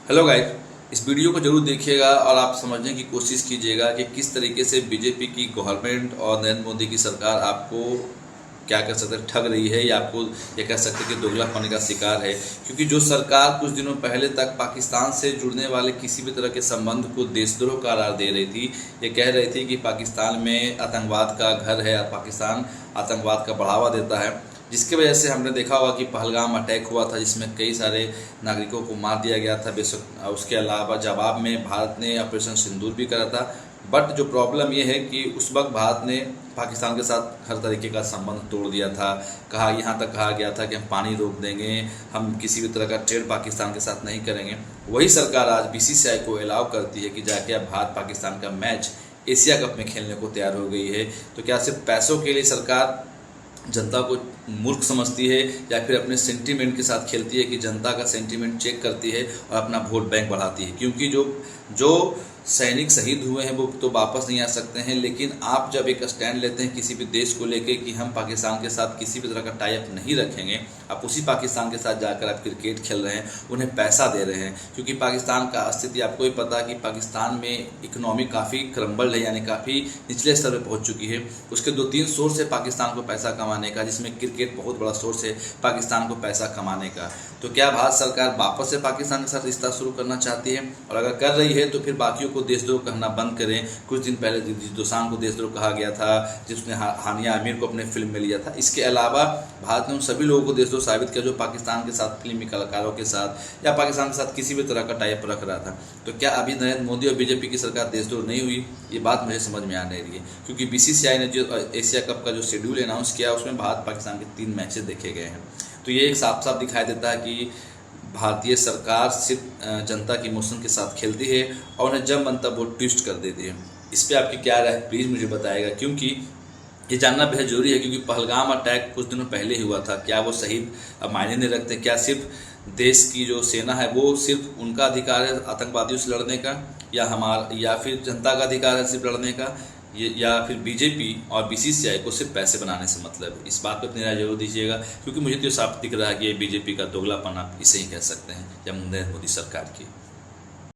Hello guys, इस video को जरूर देखिएगा और आप समझने की कोशिश कीजिएगा कि किस तरीके से बीजेपी की गवर्नमेंट और नरेंद्र मोदी की सरकार आपको क्या कह सकते हैं ठग रही है या आपको ये कह सकते हैं कि दोगलापन का शिकार है। क्योंकि जो सरकार कुछ दिनों पहले तक पाकिस्तान से जुड़ने वाले किसी भी तरह के संबंध को देशद्रोह करार दे रही थी, ये कह रही थी कि पाकिस्तान में आतंकवाद का घर है और पाकिस्तान आतंकवाद का बढ़ावा देता है, जिसकी वजह से हमने देखा होगा कि पहलगाम अटैक हुआ था जिसमें कई सारे नागरिकों को मार दिया गया था। बेशक उसके अलावा जवाब में भारत ने ऑपरेशन सिंदूर भी करा था। बट जो प्रॉब्लम ये है कि उस वक्त भारत ने पाकिस्तान के साथ हर तरीके का संबंध तोड़ दिया था। यहाँ तक कहा गया था कि हम पानी रोक देंगे, हम किसी भी तरह का ट्रेड पाकिस्तान के साथ नहीं करेंगे। वही सरकार आज बीसीसीआई को अलाउ करती है कि जाके अब भारत पाकिस्तान का मैच एशिया कप में खेलने को तैयार हो गई है। तो क्या सिर्फ पैसों के लिए सरकार जनता को मूर्ख समझती है या फिर अपने सेंटीमेंट के साथ खेलती है कि जनता का सेंटीमेंट चेक करती है और अपना वोट बैंक बढ़ाती है? क्योंकि जो सैनिक शहीद हुए हैं वो तो वापस नहीं आ सकते हैं, लेकिन आप जब एक स्टैंड लेते हैं किसी भी देश को लेके कि हम पाकिस्तान के साथ किसी भी तरह का टाई अप नहीं रखेंगे, आप उसी पाकिस्तान के साथ जाकर आप क्रिकेट खेल रहे हैं, उन्हें पैसा दे रहे हैं। क्योंकि पाकिस्तान का स्थिति आपको ही पता है कि पाकिस्तान में इकोनॉमी काफ़ी क्रम्बल्ड है, यानी काफ़ी निचले स्तर पर पहुँच चुकी है। उसके 2-3 सोर्स है पाकिस्तान को पैसा कमाने का, जिसमें क्रिकेट बहुत बड़ा सोर्स है पाकिस्तान को पैसा कमाने का। तो क्या भारत सरकार वापस से पाकिस्तान के साथ रिश्ता शुरू करना चाहती है? और अगर कर रही है तो फिर बाकियों को देशद्रोह कहना बंद करें। कुछ दिन पहले दोसांझ को देशद्रोह कहा गया था, जिसने हानिया आमिर को अपने फिल्म में लिया था। इसके अलावा भारत ने उन सभी लोगों को देशद्रोह साबित किया जो पाकिस्तान के साथ फिल्मी कलाकारों के साथ या पाकिस्तान के साथ किसी भी तरह का टाइप रख रहा था। तो क्या अभी नरेंद्र मोदी और बीजेपी की सरकार देशद्रोह नहीं हुई? ये बात मुझे समझ में आ नहीं रही है। क्योंकि बीसीसीआई ने जो एशिया कप का जो शेड्यूल अनाउंस किया उसमें भारत पाकिस्तान के 3 मैचेस देखे गए हैं। तो ये एक साफ साफ दिखाई देता है कि भारतीय सरकार सिर्फ जनता की इमोशन के साथ खेलती है और उन्हें जब मन तब वो ट्विस्ट कर देती है। इस पर आपकी क्या राय है प्लीज़ मुझे बताएगा, क्योंकि ये जानना बेहद जरूरी है। क्योंकि पहलगाम अटैक कुछ दिनों पहले ही हुआ था। क्या वो शहीद अब मायने नहीं रखते? क्या सिर्फ देश की जो सेना है वो सिर्फ उनका अधिकार है आतंकवादियों से लड़ने का, या फिर जनता का अधिकार है सिर्फ लड़ने का, या फिर बीजेपी और बीसीसीआई को सिर्फ पैसे बनाने से मतलब? इस बात पर अपनी राय जरूर दीजिएगा, क्योंकि मुझे तो साफ दिख रहा है कि ये बीजेपी का दोगलापन आप इसे ही कह सकते हैं या नरेंद्र मोदी सरकार की।